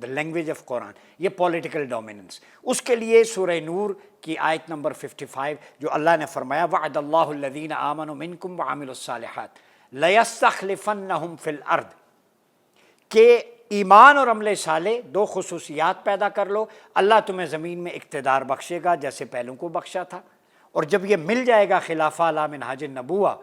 the language of Quran. یہ political dominance. اس کے لیے سورہ نور کی آیت نمبر 55 جو اللہ نے فرمایا وعد اللہ الذین آمنوا منکم وعملوا الصالحات لیستخلفنہم فی الارض، کہ ایمان اور عمل صالح دو خصوصیات پیدا کر لو، اللہ تمہیں زمین میں اقتدار بخشے گا جیسے پہلوں کو بخشا تھا، اور جب یہ مل جائے گا خلافہ علی منہاج النبوہ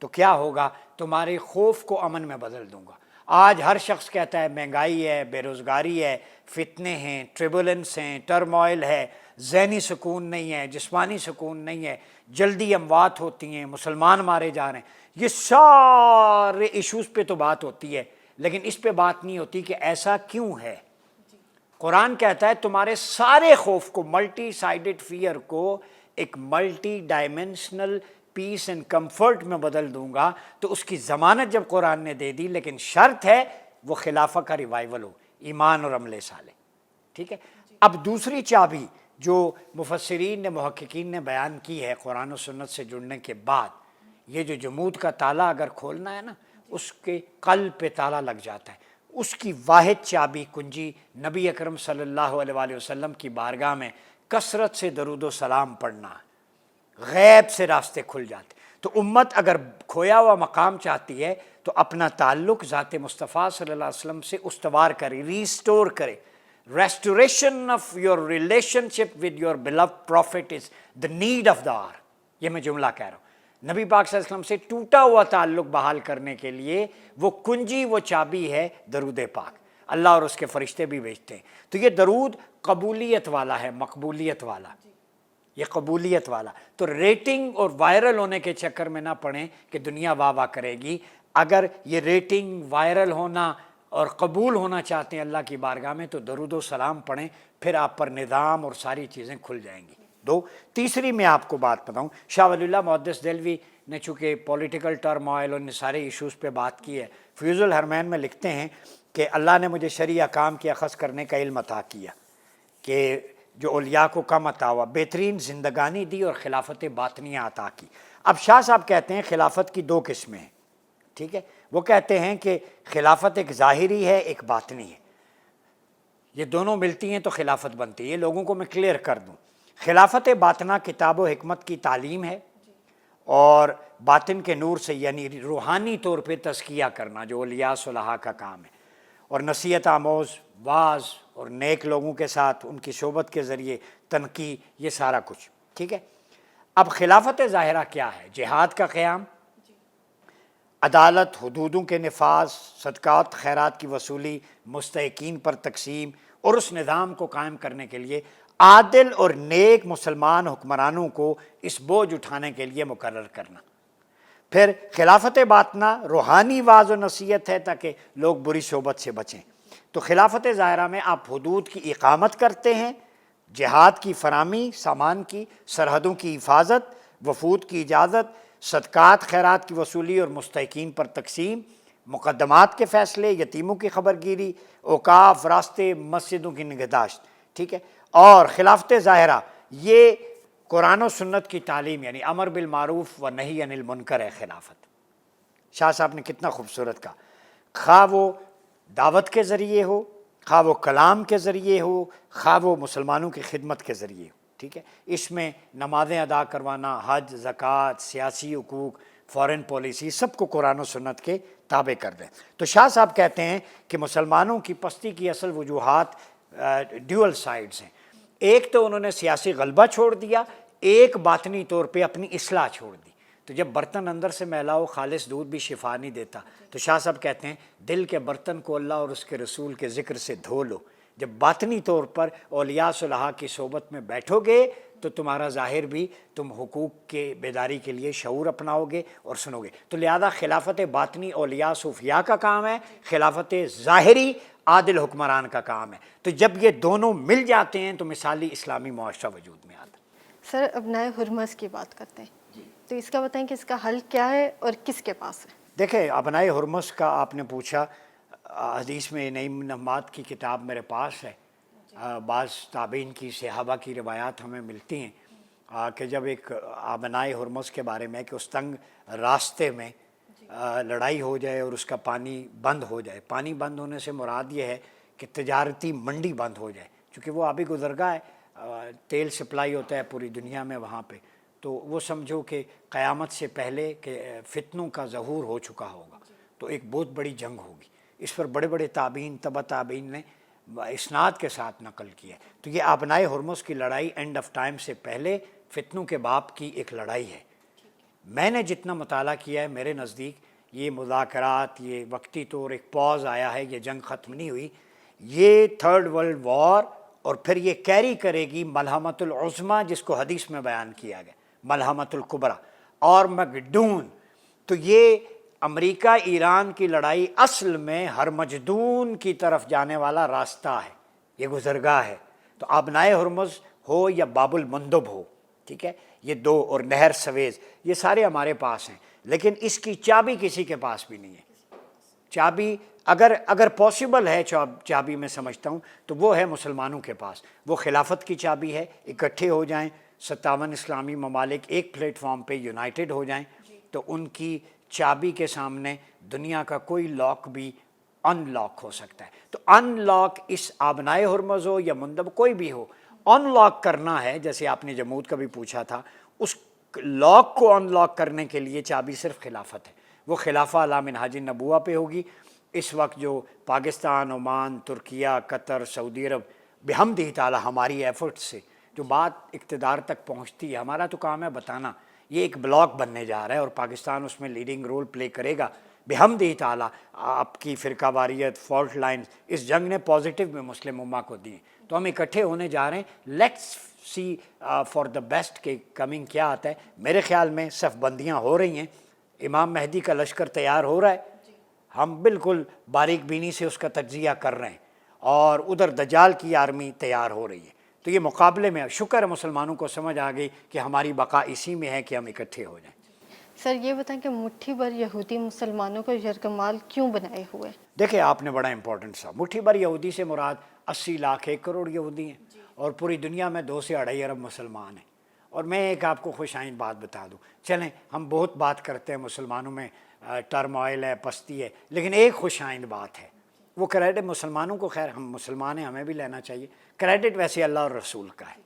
تو کیا ہوگا، تمہارے خوف کو امن میں بدل دوں گا۔ آج ہر شخص کہتا ہے مہنگائی ہے، بے روزگاری ہے، فتنے ہیں، ٹریبولنس ہیں، ٹرموائل ہے، ذہنی سکون نہیں ہے، جسمانی سکون نہیں ہے، جلدی اموات ہوتی ہیں، مسلمان مارے جا رہے ہیں، یہ سارے ایشوز پہ تو بات ہوتی ہے، لیکن اس پہ بات نہیں ہوتی کہ ایسا کیوں ہے۔ قرآن کہتا ہے تمہارے سارے خوف کو، ملٹی سائیڈڈ فیئر کو ایک multi dimensional piece and comfort میں بدل دوں گا، تو اس کی ضمانت جب قرآن نے دے دی، لیکن شرط ہے وہ خلافہ کا ریوائول ہو، ایمان اور عمل صالح، ٹھیک ہے۔ اب دوسری چابی جو مفسرین نے، محققین نے بیان کی ہے قرآن و سنت سے جڑنے کے بعد، یہ جو جمود کا تالا اگر کھولنا ہے نا، اس کے قلب پہ تالا لگ جاتا ہے، اس کی واحد چابی کنجی نبی اکرم صلی اللہ علیہ وآلہ وسلم کی بارگاہ میں کثرت سے درود و سلام پڑھنا ہے، غیب سے راستے کھل جاتے۔ تو امت اگر کھویا ہوا مقام چاہتی ہے تو اپنا تعلق ذات مصطفیٰ صلی اللہ علیہ وسلم سے استوار کرے، ریسٹور کرے۔ Restoration of your relation ship with your beloved prophet is the need of the hour۔ یہ میں جملہ کہہ رہا ہوں، نبی پاک صلی اللہ علیہ وسلم سے ٹوٹا ہوا تعلق بحال کرنے کے لیے وہ کنجی، وہ چابی ہے درود پاک۔ اللہ اور اس کے فرشتے بھی بھیجتے ہیں۔ تو یہ درود قبولیت والا ہے، مقبولیت والا، یہ قبولیت والا۔ تو ریٹنگ اور وائرل ہونے کے چکر میں نہ پڑیں کہ دنیا واہ واہ کرے گی۔ اگر یہ ریٹنگ، وائرل ہونا اور قبول ہونا چاہتے ہیں اللہ کی بارگاہ میں تو درود و سلام پڑھیں، پھر آپ پر نظام اور ساری چیزیں کھل جائیں گی۔ دو، تیسری میں آپ کو بات بتاؤں، شاہ ولی اللہ محدث دہلوی نے چونکہ پولیٹیکل ٹرموائل اور ان سارے ایشوز پہ بات کی ہے، فیوز الحرمین میں لکھتے ہیں کہ اللہ نے مجھے شرعی احکام کی اخذ کرنے کا علم عطا کیا، کہ جو اولیاء کو کم عطا ہوا، بہترین زندگانی دی اور خلافت باطنیہ عطا کی۔ اب شاہ صاحب کہتے ہیں خلافت کی دو قسمیں ہیں، ٹھیک ہے۔ وہ کہتے ہیں کہ خلافت ایک ظاہری ہے، ایک باطنی ہے، یہ دونوں ملتی ہیں تو خلافت بنتی ہے۔ یہ لوگوں کو میں کلیئر کر دوں، خلافت باطنہ کتاب و حکمت کی تعلیم ہے، اور باطن کے نور سے یعنی روحانی طور پہ تزکیہ کرنا جو اولیاء صلحاء کا کام ہے، اور نصیحت آموز واعظ اور نیک لوگوں کے ساتھ ان کی صحبت کے ذریعے تنقیح، یہ سارا کچھ، ٹھیک ہے۔ اب خلافت ظاہرہ کیا ہے؟ جہاد کا قیام، عدالت، حدودوں کے نفاذ، صدقات خیرات کی وصولی، مستحقین پر تقسیم، اور اس نظام کو قائم کرنے کے لیے عادل اور نیک مسلمان حکمرانوں کو اس بوجھ اٹھانے کے لیے مقرر کرنا۔ پھر خلافت باطنہ روحانی واعظ و نصیحت ہے تاکہ لوگ بری صحبت سے بچیں۔ تو خلافت ظاہرہ میں آپ حدود کی اقامت کرتے ہیں، جہاد کی فراہمی، سامان کی، سرحدوں کی حفاظت، وفود کی اجازت، صدقات خیرات کی وصولی اور مستحقین پر تقسیم، مقدمات کے فیصلے، یتیموں کی خبرگیری، اوقاف، راستے، مسجدوں کی نگہداشت، ٹھیک ہے۔ اور خلافت ظاہرہ یہ قرآن و سنت کی تعلیم، یعنی امر بالمعروف و نہی عن المنکر ہے خلافت۔ شاہ صاحب نے کتنا خوبصورت کہا، خواہ وہ دعوت کے ذریعے ہو، خواہ وہ کلام کے ذریعے ہو، خواہ وہ مسلمانوں کی خدمت کے ذریعے ہو، ٹھیک ہے۔ اس میں نمازیں ادا کروانا، حج، زکوٰۃ، سیاسی حقوق، فارن پالیسی، سب کو قرآن و سنت کے تابع کر دیں۔ تو شاہ صاحب کہتے ہیں کہ مسلمانوں کی پستی کی اصل وجوہات ڈیول سائڈز ہیں، ایک تو انہوں نے سیاسی غلبہ چھوڑ دیا، ایک باطنی طور پہ اپنی اصلاح چھوڑ دی۔ تو جب برتن اندر سے میلا ہو، خالص دودھ بھی شفا نہیں دیتا، تو شاہ صاحب کہتے ہیں دل کے برتن کو اللہ اور اس کے رسول کے ذکر سے دھو لو۔ جب باطنی طور پر اولیاء صلحاء کی صحبت میں بیٹھو گے تو تمہارا ظاہر بھی، تم حقوق کے بیداری کے لیے شعور اپناؤ گے اور سنو گے۔ تو لہذا خلافت باطنی اولیاء صوفیاء کا کام ہے، خلافت ظاہری عادل حکمران کا کام ہے۔ تو جب یہ دونوں مل جاتے ہیں تو مثالی اسلامی معاشرہ وجود میں آتا ہے۔ سر ابنائے حرمز کی بات کرتے ہیں، تو اس کا بتائیں کہ اس کا حل کیا ہے اور کس کے پاس ہے؟ دیکھیں، ابنائے حرمز کا آپ نے پوچھا، حدیث میں نعیم نحمات کی کتاب میرے پاس ہے، بعض تابعین کی، صحابہ کی روایات ہمیں ملتی ہیں کہ جب ایک ابنائے حرمز کے بارے میں کہ اس تنگ راستے میں لڑائی ہو جائے اور اس کا پانی بند ہو جائے۔ پانی بند ہونے سے مراد یہ ہے کہ تجارتی منڈی بند ہو جائے، چونکہ وہ آبی گزرگاہ ہے، تیل سپلائی ہوتا ہے پوری دنیا میں وہاں پہ، تو وہ سمجھو کہ قیامت سے پہلے کہ فتنوں کا ظہور ہو چکا ہوگا، تو ایک بہت بڑی جنگ ہوگی۔ اس پر بڑے بڑے تابعین، تبع تابعین نے اسناد کے ساتھ نقل کیا ہے۔ تو یہ آبنائے ہرمز کی لڑائی اینڈ آف ٹائم سے پہلے فتنوں کے باب کی ایک لڑائی ہے۔ میں نے جتنا مطالعہ کیا ہے، میرے نزدیک یہ مذاکرات، یہ وقتی طور ایک پاز آیا ہے، یہ جنگ ختم نہیں ہوئی، یہ تھرڈ ورلڈ وار، اور پھر یہ کیری کرے گی ملحمۃ العظمیٰ، جس کو حدیث میں بیان کیا گیا، ملحمۃ الکبریٰ اور مگڈون۔ تو یہ امریکہ ایران کی لڑائی اصل میں ہرمجدون کی طرف جانے والا راستہ ہے، یہ گزرگاہ ہے۔ تو آبنائے ہرمز ہو یا باب المندب ہو، ٹھیک ہے، یہ دو، اور نہر سویز، یہ سارے ہمارے پاس ہیں، لیکن اس کی چابی کسی کے پاس بھی نہیں ہے۔ چابی اگر پاسبل ہے چابی میں سمجھتا ہوں تو وہ ہے مسلمانوں کے پاس، وہ خلافت کی چابی ہے، اکٹھے ہو جائیں 57 اسلامی ممالک ایک پلیٹ فارم پہ یونائٹڈ ہو جائیں تو ان کی چابی کے سامنے دنیا کا کوئی لاک بھی ان لاک ہو سکتا ہے۔ تو ان لاک اس آبنائے ہرمز ہو یا مندب کوئی بھی ہو، ان لاک کرنا ہے، جیسے آپ نے جمود کا بھی پوچھا تھا، اس لاک کو ان لاک کرنے کے لیے چابی صرف خلافت ہے، وہ خلافہ علی منہاج النبوہ پہ ہوگی۔ اس وقت جو پاکستان، عمان، ترکیہ، قطر، سعودی عرب بحمدہ تعالی ہماری ایفرٹ سے جو بات اقتدار تک پہنچتی ہے، ہمارا تو کام ہے بتانا، یہ ایک بلاک بننے جا رہا ہے اور پاکستان اس میں لیڈنگ رول پلے کرے گا بحمدہ تعالی۔ آپ کی فرقہ واریت، فالٹ لائنز، اس جنگ نے پازیٹیو میں مسلم امہ کو دی، تو ہم اکٹھے ہونے جا رہے ہیں۔ Let's see for the best کہ کمنگ کیا آتا ہے۔ میرے خیال میں صف بندیاں ہو رہی ہیں، امام مہدی کا لشکر تیار ہو رہا ہے، ہم بالکل باریک بینی سے اس کا تجزیہ کر رہے ہیں، اور ادھر دجال کی آرمی تیار ہو رہی ہے۔ تو یہ مقابلے میں شکر ہے مسلمانوں کو سمجھ آ گئی کہ ہماری بقا اسی میں ہے کہ ہم اکٹھے ہو جائیں۔ سر یہ بتائیں کہ مٹھی بھر یہودی مسلمانوں کو یرغمال کیوں بنائے ہوئے؟ دیکھیں، آپ نے بڑا امپورٹنٹ سا، مٹھی بھر یہودی سے مراد 80 لاکھ 1 کروڑ یہودی ہیں، اور پوری دنیا میں 2 سے 2.5 ارب مسلمان ہیں۔ اور میں ایک آپ کو خوش آئند بات بتا دوں، چلیں ہم بہت بات کرتے ہیں مسلمانوں میں ٹرموائل ہے، پستی ہے، لیکن ایک خوش آئند بات ہے، وہ کریڈٹ مسلمانوں کو، خیر ہم مسلمان ہیں ہمیں بھی لینا چاہیے، کریڈٹ ویسے اللہ اور رسول کا ہے۔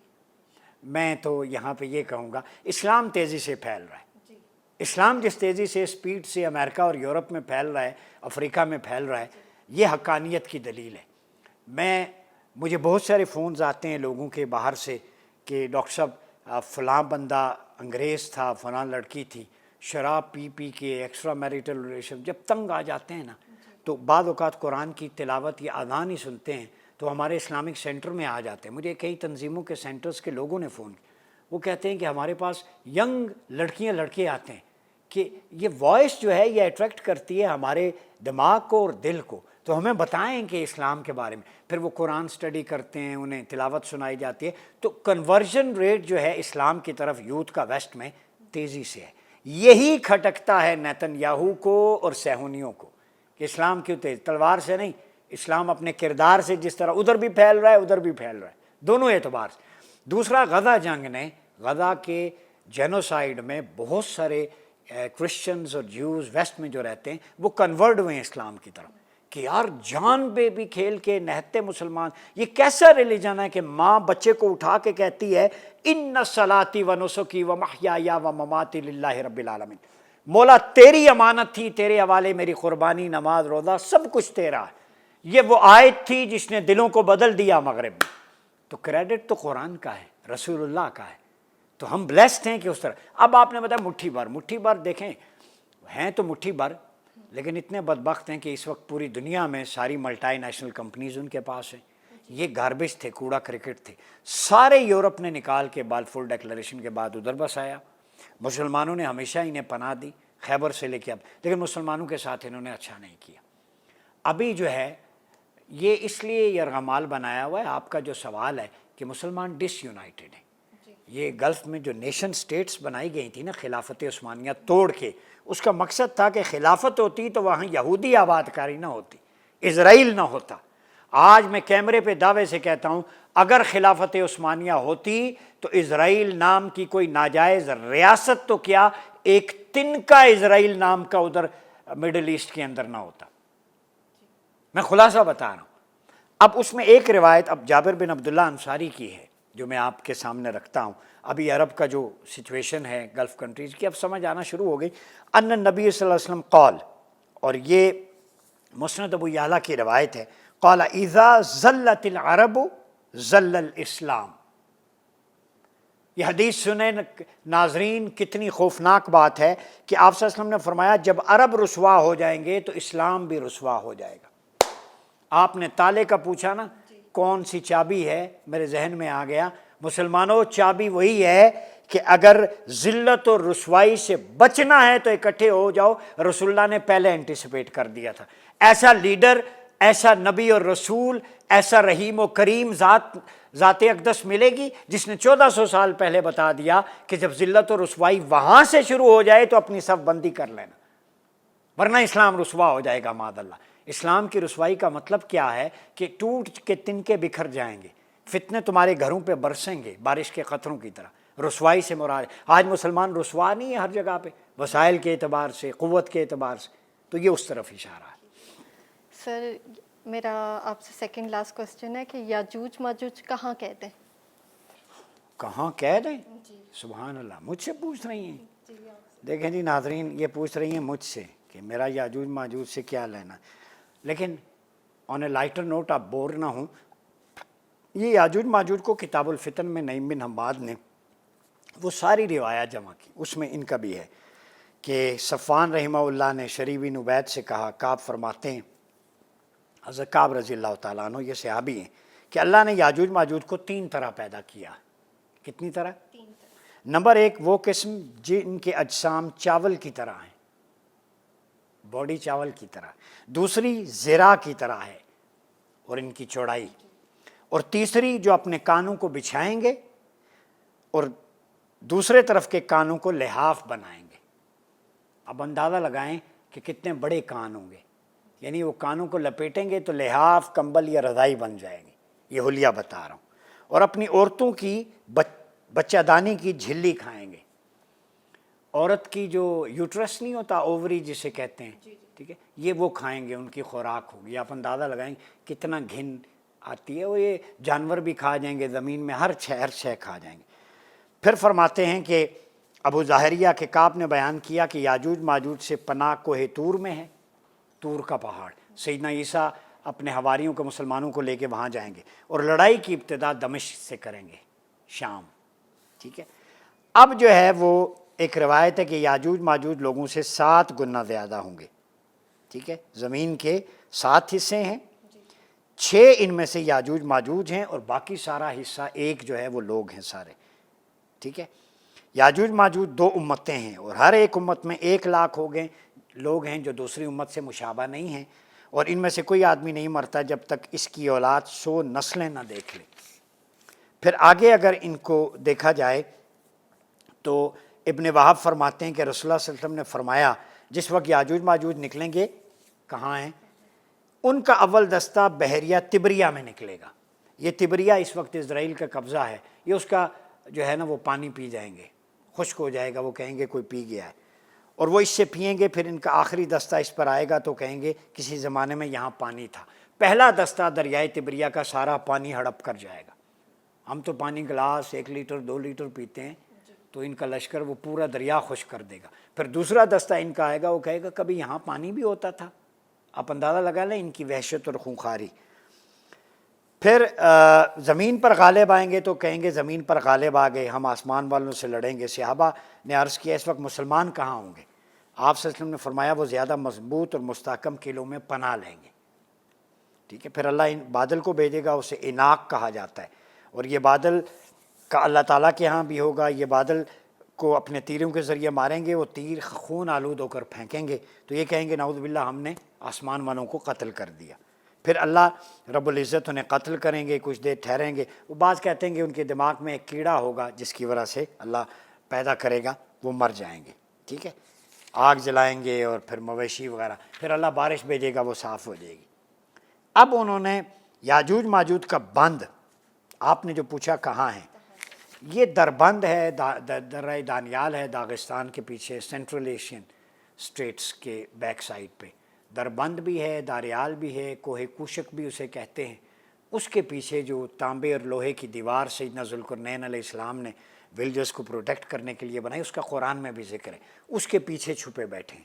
میں تو یہاں پہ یہ کہوں گا، اسلام تیزی سے پھیل رہا ہے، اسلام جس تیزی سے اسپیڈ سے امریکہ اور یورپ میں پھیل رہا ہے، افریقہ میں پھیل رہا ہے، یہ حقانیت کی دلیل ہے۔ مجھے بہت سارے فونز آتے ہیں لوگوں کے باہر سے کہ ڈاکٹر صاحب فلاں بندہ انگریز تھا، فلاں لڑکی تھی، شراب پی پی کے ایکسٹرا میریٹل ریلیشن، جب تنگ آ جاتے ہیں نا تو بعض اوقات قرآن کی تلاوت یا اذان ہی سنتے ہیں تو ہمارے اسلامک سینٹر میں آ جاتے ہیں۔ مجھے کئی تنظیموں کے سینٹرز کے لوگوں نے فون کیا، وہ کہتے ہیں کہ ہمارے پاس ینگ لڑکیاں لڑکے آتے ہیں کہ یہ وائس جو ہے یہ اٹریکٹ کرتی ہے ہمارے دماغ کو اور دل کو، تو ہمیں بتائیں کہ اسلام کے بارے میں۔ پھر وہ قرآن سٹڈی کرتے ہیں، انہیں تلاوت سنائی جاتی ہے، تو کنورژن ریٹ جو ہے اسلام کی طرف یوتھ کا ویسٹ میں تیزی سے ہے۔ یہی کھٹکتا ہے نیتن یاہو کو اور صہیونیوں کو کہ اسلام کیوں تیز، تلوار سے نہیں، اسلام اپنے کردار سے جس طرح ادھر بھی پھیل رہا ہے ادھر بھی پھیل رہا ہے، دونوں اعتبار سے۔ دوسرا، غزہ جنگ نے، غزہ کے جینوسائیڈ میں بہت سارے کرسچنز اور جیوز ویسٹ میں جو رہتے ہیں وہ کنورٹ ہوئے ہیں اسلام کی طرف، کہ یار جان پہ بھی کھیل کے نہتے مسلمان۔ یہ کیسا ریلیجن ہے کہ ماں بچے کو اٹھا کے کہتی ہے ان صلاتی و نسکی و محیای و مماتی للہ رب العالمین، مولا تیری امانت تھی، تیرے حوالے میری قربانی، نماز، روزہ، سب کچھ تیرا ہے۔ یہ وہ آیت تھی جس نے دلوں کو بدل دیا مغرب میں۔ تو کریڈٹ تو قرآن کا ہے، رسول اللہ کا ہے، تو ہم بلیسڈ ہیں کہ اس طرح۔ اب آپ نے بتایا مٹھی بھر دیکھیں، ہیں تو مٹھی بھر، لیکن اتنے بدبخت ہیں کہ اس وقت پوری دنیا میں ساری ملٹی نیشنل کمپنیز ان کے پاس ہیں۔ یہ گاربیج تھے، کوڑا کرکٹ تھے، سارے یورپ نے نکال کے بالفور ڈیکلریشن کے بعد ادھر بسایا۔ مسلمانوں نے ہمیشہ انہیں پناہ دی، خیبر سے لے کے اب، لیکن مسلمانوں کے ساتھ انہوں نے اچھا نہیں کیا۔ ابھی جو ہے یہ اس لیے یرغمال بنایا ہوا ہے، آپ کا جو سوال ہے کہ مسلمان ڈس یونائٹڈ ہیں۔ یہ گلف میں جو نیشن سٹیٹس بنائی گئی تھی نا خلافت عثمانیہ توڑ کے، اس کا مقصد تھا کہ خلافت ہوتی تو وہاں یہودی آباد کاری نہ ہوتی، اسرائیل نہ ہوتا۔ آج میں کیمرے پہ دعوے سے کہتا ہوں اگر خلافت عثمانیہ ہوتی تو اسرائیل نام کی کوئی ناجائز ریاست تو کیا، ایک تنکا اسرائیل نام کا ادھر مڈل ایسٹ کے اندر نہ ہوتا۔ میں خلاصہ بتا رہا ہوں، اب اس میں ایک روایت اب جابر بن عبداللہ انصاری کی ہے جو میں آپ کے سامنے رکھتا ہوں. ابھی عرب کا جو سچویشن ہے گلف کنٹریز کی اب سمجھ آنا شروع ہو گئی. ان نبی صلی اللہ علیہ وسلم قال، اور یہ مسند ابو یعلا کی روایت ہے، قال اذا ذلت العرب ذل الاسلام. یہ حدیث سنیں ناظرین، کتنی خوفناک بات ہے کہ آپ صلی اللہ علیہ وسلم نے فرمایا جب عرب رسوا ہو جائیں گے تو اسلام بھی رسوا ہو جائے گا. آپ نے تالے کا پوچھا نا کون سی چابی ہے، میرے ذہن میں آ گیا. مسلمانوں چابی وہی ہے کہ اگر ذلت اور رسوائی سے بچنا ہے تو اکٹھے ہو جاؤ. رسول اللہ نے پہلے انٹیسپیٹ کر دیا تھا. ایسا لیڈر، ایسا نبی اور رسول، ایسا رحیم و کریم ذات اقدس ملے گی جس نے 1400 سال پہلے بتا دیا کہ جب ذلت و رسوائی وہاں سے شروع ہو جائے تو اپنی صف بندی کر لینا، ورنہ اسلام رسوا ہو جائے گا معاذ اللہ. اسلام کی رسوائی کا مطلب کیا ہے کہ ٹوٹ کے تنکے بکھر جائیں گے، فتنے تمہارے گھروں پہ برسیں گے بارش کے قطروں کی طرح. رسوائی سے مراد آج مسلمان رسوا نہیں ہے ہر جگہ پہ، وسائل کے اعتبار سے، قوت کے اعتبار سے، تو یہ اس طرف اشارہ ہے. سر میرا آپ سے سیکنڈ لاسٹ کوسچن ہے کہ یاجوج ماجوج کہاں کہتے ہیں؟ کہاں کہہ دیں؟ سبحان اللہ، مجھ سے پوچھ رہی ہیں. دیکھیں جی ناظرین، یہ پوچھ رہی ہیں مجھ سے کہ میرا یاجوج ماجوج سے کیا لینا. لیکن آن اے لائٹر نوٹ، آپ بور نہ ہوں، یہ یاجوج ماجوج کو کتاب الفتن میں نعیم بن حماد نے وہ ساری روایات جمع کی. اس میں ان کا بھی ہے کہ صفوان رحمہ اللہ نے شری بن عبید سے کہا، کعب فرماتے ہیں، حضرت کعب رضی اللہ تعالیٰ عنہ یہ صحابی ہیں، کہ اللہ نے یاجوج ماجوج کو 3 طرح پیدا کیا. کتنی طرح؟ 3 طرح. نمبر 1 وہ قسم جن کے اجسام چاول کی طرح ہیں، باڈی چاول کی طرح. دوسری زرا کی طرح ہے اور ان کی چوڑائی. اور تیسری جو اپنے کانوں کو بچھائیں گے اور دوسرے طرف کے کانوں کو لحاف بنائیں گے. اب اندازہ لگائیں کہ کتنے بڑے کان ہوں گے، یعنی وہ کانوں کو لپیٹیں گے تو لحاف، کمبل یا رضائی بن جائے گی. یہ حلیہ بتا رہا ہوں. اور اپنی عورتوں کی بچہ دانی کی جھلی کھائیں گے. عورت کی جو یوٹرس نہیں ہوتا، اووری جسے کہتے ہیں، ٹھیک ہے، یہ وہ کھائیں گے، ان کی خوراک ہوگی. آپ اندازہ لگائیں کتنا گھن آتی ہے. وہ یہ جانور بھی کھا جائیں گے، زمین میں ہر شے کھا جائیں گے. پھر فرماتے ہیں کہ ابو ظاہریہ کے کعب نے بیان کیا کہ یاجوج ماجوج سے پناہ کوہ طور میں ہے، طور کا پہاڑ. سیدنا عیسیٰ اپنے حواریوں کو، مسلمانوں کو لے کے وہاں جائیں گے اور لڑائی کی ابتدا دمشق سے کریں گے، شام. ٹھیک ہے. اب جو ہے وہ ایک روایت ہے کہ یاجوج ماجوج لوگوں سے 7 گنا زیادہ ہوں گے. ٹھیک ہے، زمین کے 7 حصے ہیں، 6 ان میں سے یاجوج ماجوج ہیں اور باقی سارا حصہ ایک جو ہے وہ لوگ ہیں سارے. ٹھیک ہے. یاجوج ماجوج 2 امتیں ہیں اور ہر ایک امت میں 1 لاکھ ہو گئے لوگ ہیں جو دوسری امت سے مشابہ نہیں ہیں. اور ان میں سے کوئی آدمی نہیں مرتا جب تک اس کی اولاد 100 نسلیں نہ دیکھ لے. پھر آگے اگر ان کو دیکھا جائے تو ابن وہب فرماتے ہیں کہ رسول اللہ صلی اللہ علیہ وسلم نے فرمایا جس وقت یاجوج ماجوج نکلیں گے، کہاں ہیں؟ ان کا اول دستہ بحیرہ طبریہ میں نکلے گا. یہ طبریہ اس وقت اسرائیل کا قبضہ ہے. یہ اس کا جو ہے نا وہ پانی پی جائیں گے، خشک ہو جائے گا، وہ کہیں گے کوئی پی گیا ہے، اور وہ اس سے پئیں گے. پھر ان کا آخری دستہ اس پر آئے گا تو کہیں گے کسی زمانے میں یہاں پانی تھا. پہلا دستہ دریائے طبریہ کا سارا پانی ہڑپ کر جائے گا. ہم تو پانی گلاس 1 لیٹر 2 لیٹر پیتے ہیں، تو ان کا لشکر وہ پورا دریا خشک کر دے گا. پھر دوسرا دستہ ان کا آئے گا، وہ کہے گا کبھی یہاں پانی بھی ہوتا تھا. آپ اندازہ لگا لیں ان کی وحشت اور خونخواری. پھر زمین پر غالب آئیں گے تو کہیں گے زمین پر غالب آ گئے، ہم آسمان والوں سے لڑیں گے. صحابہ نے عرض کیا اس وقت مسلمان کہاں ہوں گے؟ آپ صلی اللہ علیہ وسلم نے فرمایا وہ زیادہ مضبوط اور مستحکم قلعوں میں پناہ لیں گے. ٹھیک ہے. پھر اللہ ان بادل کو بھیجے گا، اسے اناق کہا جاتا ہے، اور یہ بادل کا اللہ تعالیٰ کے ہاں بھی ہوگا. یہ بادل کو اپنے تیروں کے ذریعے ماریں گے، وہ تیر خون آلود ہو کر پھینکیں گے تو یہ کہیں گے نعوذ باللہ ہم نے آسمان والوں کو قتل کر دیا. پھر اللہ رب العزت انہیں قتل کریں گے، کچھ دیر ٹھہریں گے. وہ بعض کہتے ہیں کہ ان کے دماغ میں ایک کیڑا ہوگا جس کی وجہ سے اللہ پیدا کرے گا، وہ مر جائیں گے. ٹھیک ہے. آگ جلائیں گے اور پھر مویشی وغیرہ، پھر اللہ بارش بھیجے گا، وہ صاف ہو جائے گی. اب انہوں نے یاجوج ماجوج کا بند، آپ نے جو پوچھا کہاں ہے، یہ دربند ہے، درہ دانیال ہے داغستان کے پیچھے، سینٹرل ایشین اسٹیٹس کے بیک سائڈ پہ. دربند بھی ہے، داریال بھی ہے، کوہ کوشک بھی اسے کہتے ہیں. اس کے پیچھے جو تانبے اور لوہے کی دیوار سیدنا ذوالقرنین علیہ السلام نے ولیجرز کو پروٹیکٹ کرنے کے لیے بنائی، اس کا قرآن میں بھی ذکر ہے، اس کے پیچھے چھپے بیٹھے ہیں۔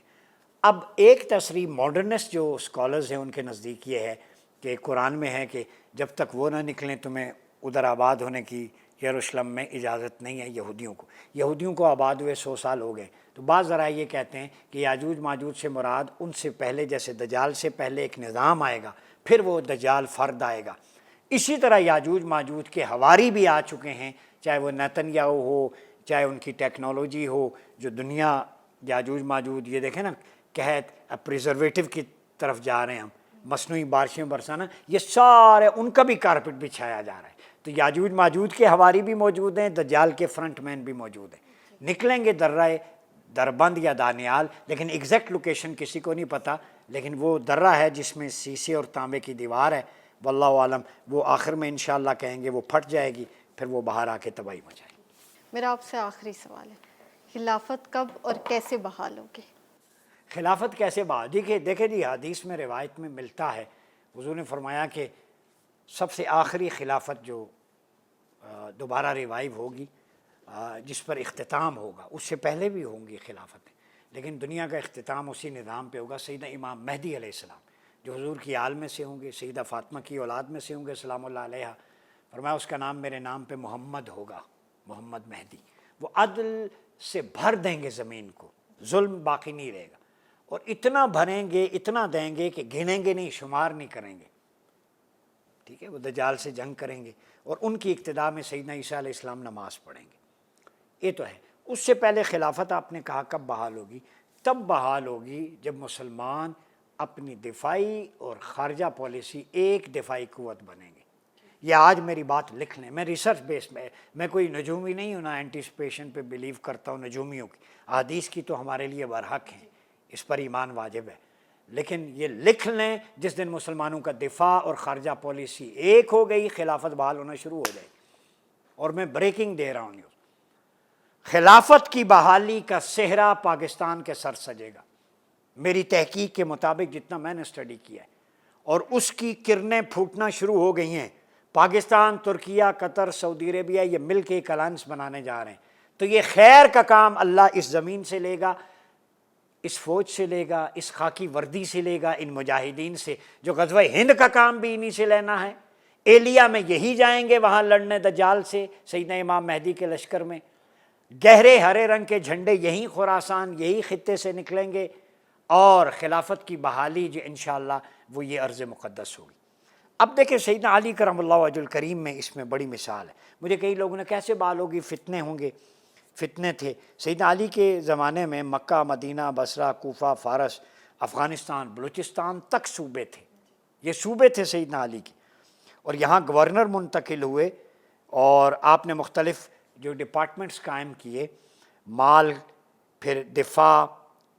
اب ایک تصریح ماڈرنسٹ جو اسکالرز ہیں ان کے نزدیک یہ ہے کہ قرآن میں ہے کہ جب تک وہ نہ نکلیں تمہیں ادھر آباد ہونے کی یروشلم میں اجازت نہیں ہے یہودیوں کو آباد ہوئے 100 سال ہو گئے۔ تو بعض ذرائع یہ کہتے ہیں کہ یاجوج ماجوج سے مراد ان سے پہلے، جیسے دجال سے پہلے ایک نظام آئے گا، پھر وہ دجال فرد آئے گا۔ اسی طرح یاجوج ماجوج کے حواری بھی آ چکے ہیں، چاہے وہ نیتنیاہو ہو، چاہے ان کی ٹیکنالوجی ہو، جو دنیا یاجوج ماجوج، یہ دیکھیں نا قحط پریزرویٹو کی طرف جا رہے ہیں ہم، مصنوعی بارشیں برسانا، یہ سارے ان کا بھی کارپٹ بچھایا جا رہا ہے۔ تو یاجوج ماجوج کے حواری بھی موجود ہیں، دجال کے فرنٹ مین بھی موجود ہیں، نکلیں گے درہ دربند یا دانیال، لیکن ایگزیکٹ لوکیشن کسی کو نہیں پتہ، لیکن وہ درہ ہے جس میں سیسے اور تانبے کی دیوار ہے، واللہ عالم۔ وہ آخر میں انشاءاللہ کہیں گے وہ پھٹ جائے گی، پھر وہ باہر آ کے تباہی مچائے گی۔ میرا آپ سے آخری سوال ہے، خلافت کب اور کیسے بحال ہوگی؟ خلافت کیسے بحال؟ دیکھیں جی، حدیث میں روایت میں ملتا ہے، حضور نے فرمایا کہ سب سے آخری خلافت جو دوبارہ ریوائیو ہوگی، جس پر اختتام ہوگا، اس سے پہلے بھی ہوں گی خلافتیں، لیکن دنیا کا اختتام اسی نظام پہ ہوگا، سیدنا امام مہدی علیہ السلام، جو حضور کی آل میں سے ہوں گے، سیدہ فاطمہ کی اولاد میں سے ہوں گے سلام اللہ علیہ۔ فرمایا اس کا نام میرے نام پہ محمد ہوگا، محمد مہدی۔ وہ عدل سے بھر دیں گے زمین کو، ظلم باقی نہیں رہے گا، اور اتنا بھریں گے، اتنا دیں گے کہ گنیں گے نہیں، شمار نہیں کریں گے، ٹھیک ہے۔ وہ دجال سے جنگ کریں گے، اور ان کی اقتداء میں سیدنا عیسیٰ علیہ السلام نماز پڑھیں گے۔ یہ تو ہے۔ اس سے پہلے خلافت آپ نے کہا کب بحال ہوگی؟ تب بحال ہوگی جب مسلمان اپنی دفاعی اور خارجہ پالیسی ایک دفاعی قوت بنیں گے۔ یہ آج میری بات لکھ لیں، میں ریسرچ بیس میں کوئی نجومی نہیں ہوں، نہ اینٹیسپیشن پہ بلیو کرتا ہوں نجومیوں کی، احادیث کی تو ہمارے لیے برحق ہیں، اس پر ایمان واجب ہے، لیکن یہ لکھ لیں جس دن مسلمانوں کا دفاع اور خارجہ پالیسی ایک ہو گئی، خلافت بحال ہونا شروع ہو جائے گی۔ اور میں بریکنگ دے رہا ہوں نیوز، خلافت کی بحالی کا صحرا پاکستان کے سر سجے گا، میری تحقیق کے مطابق جتنا میں نے اسٹڈی کیا ہے، اور اس کی کرنیں پھوٹنا شروع ہو گئی ہیں۔ پاکستان، ترکیہ، قطر، سعودی عربیہ یہ مل کے ایک الائنس بنانے جا رہے ہیں، تو یہ خیر کا کام اللہ اس زمین سے لے گا، اس فوج سے لے گا، اس خاکی وردی سے لے گا، ان مجاہدین سے، جو غزوہ ہند کا کام بھی انہی سے لینا ہے۔ ایلیا میں یہی جائیں گے وہاں لڑنے دجال سے، سیدنا امام مہدی کے لشکر میں، گہرے ہرے رنگ کے جھنڈے یہی خراسان، یہی خطے سے نکلیں گے، اور خلافت کی بحالی جو انشاءاللہ وہ یہ ارض مقدس ہوگی۔ اب دیکھیں سیدنا علی کرم اللہ وجہ الکریم میں اس میں بڑی مثال ہے۔ مجھے کئی لوگوں نے کیسے بحال ہوگی، فتنے ہوں گے، فتنے تھے۔ سیدنا علی کے زمانے میں مکہ، مدینہ، بصرہ، کوفہ، فارس، افغانستان، بلوچستان تک صوبے تھے، یہ صوبے تھے سیدنا علی کے، اور یہاں گورنر منتقل ہوئے، اور آپ نے مختلف جو ڈپارٹمنٹس قائم کیے، مال، پھر دفاع،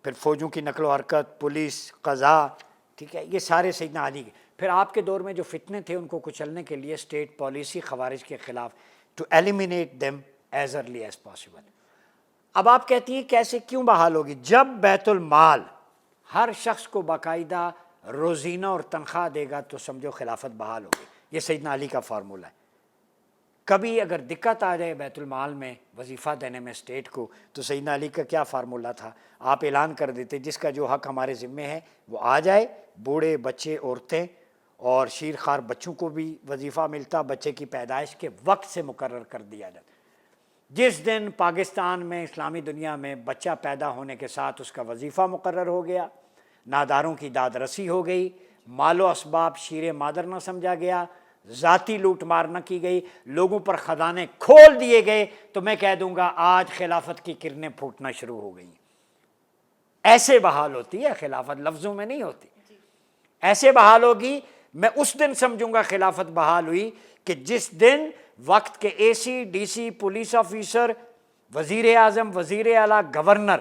پھر فوجوں کی نقل و حرکت، پولیس، قضاء، ٹھیک ہے، یہ سارے سیدنا علی کے۔ پھر آپ کے دور میں جو فتنے تھے ان کو کچلنے کے لیے اسٹیٹ پالیسی خوارج کے خلاف، to eliminate them as early as possible. اب آپ کہتی ہیں کیسے، کیوں بحال ہوگی؟ جب بیت المال ہر شخص کو باقاعدہ روزینہ اور تنخواہ دے گا تو سمجھو خلافت بحال ہوگی۔ یہ سیدنا علی کا فارمولہ ہے۔ کبھی اگر دقت آ جائے بیت المال میں وظیفہ دینے میں اسٹیٹ کو، تو سیدنا علی کا کیا فارمولہ تھا؟ آپ اعلان کر دیتے جس کا جو حق ہمارے ذمے ہے وہ آ جائے، بوڑھے، بچے، عورتیں اور شیر خوار بچوں کو بھی وظیفہ ملتا، بچے کی پیدائش کے وقت سے مقرر کر دیا جاتا۔ جس دن پاکستان میں، اسلامی دنیا میں بچہ پیدا ہونے کے ساتھ اس کا وظیفہ مقرر ہو گیا، ناداروں کی داد رسی ہو گئی، مال و اسباب شیر مادر نہ سمجھا گیا، ذاتی لوٹ مار نہ کی گئی، لوگوں پر خزانے کھول دیے گئے، تو میں کہہ دوں گا آج خلافت کی کرنیں پھوٹنا شروع ہو گئی۔ ایسے بحال ہوتی ہے خلافت، لفظوں میں نہیں ہوتی، ایسے بحال ہوگی۔ میں اس دن سمجھوں گا خلافت بحال ہوئی کہ جس دن وقت کے اے سی، ڈی سی، پولیس آفیسر، وزیر اعظم، وزیر اعلیٰ، گورنر،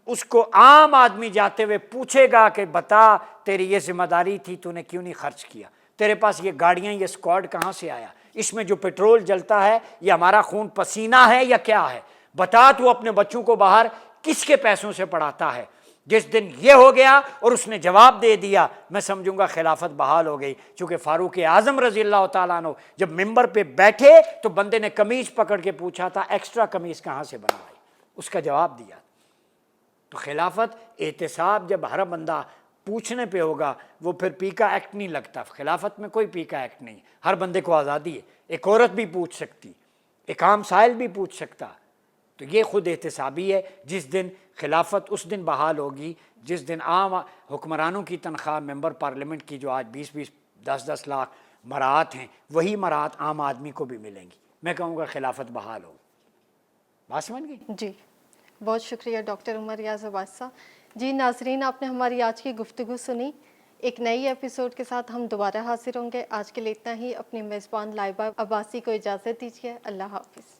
اس کو عام آدمی جاتے ہوئے پوچھے گا کہ بتا تیری یہ ذمہ داری تھی، تو نے کیوں نہیں خرچ کیا؟ تیرے پاس یہ گاڑیاں، یہ اسکواڈ کہاں سے آیا؟ اس میں جو پیٹرول جلتا ہے یہ ہمارا خون پسینہ ہے یا کیا ہے؟ بتا تو اپنے بچوں کو باہر کس کے پیسوں سے پڑھاتا ہے؟ جس دن یہ ہو گیا اور اس نے جواب دے دیا، میں سمجھوں گا خلافت بحال ہو گئی. چونکہ فاروق اعظم رضی اللہ تعالیٰ عنہ جب ممبر پہ بیٹھے تو بندے نے قمیض پکڑ کے پوچھا تھا ایکسٹرا قمیض کہاں سے بنوائی، اس کا جواب دیا. تو خلافت احتساب جب ہر بندہ پوچھنے پہ ہوگا وہ پھر پی کا ایکٹ نہیں لگتا. خلافت میں کوئی پی کا ایکٹ نہیں، ہر بندے کو آزادی ہے. ایک عورت بھی پوچھ سکتی، ایک عام سائل بھی پوچھ سکتا. تو یہ خود احتسابی ہے. جس دن خلافت اس دن بحال ہوگی جس دن عام حکمرانوں کی تنخواہ ممبر پارلیمنٹ کی جو آج 20-20 10-10 لاکھ مراعات ہیں وہی مراعات عام آدمی کو بھی ملیں گی. میں کہوں گا خلافت بحال ہو. بات سمجھ گئی؟ جی بہت شکریہ ڈاکٹر عمر ریاض عباس صاحب. جی ناظرین، آپ نے ہماری آج کی گفتگو سنی. ایک نئی ایپیسوڈ کے ساتھ ہم دوبارہ حاضر ہوں گے. آج کے لیے اتنا ہی. اپنی میزبان لائبہ عباسی کو اجازت دیجیے. اللہ حافظ.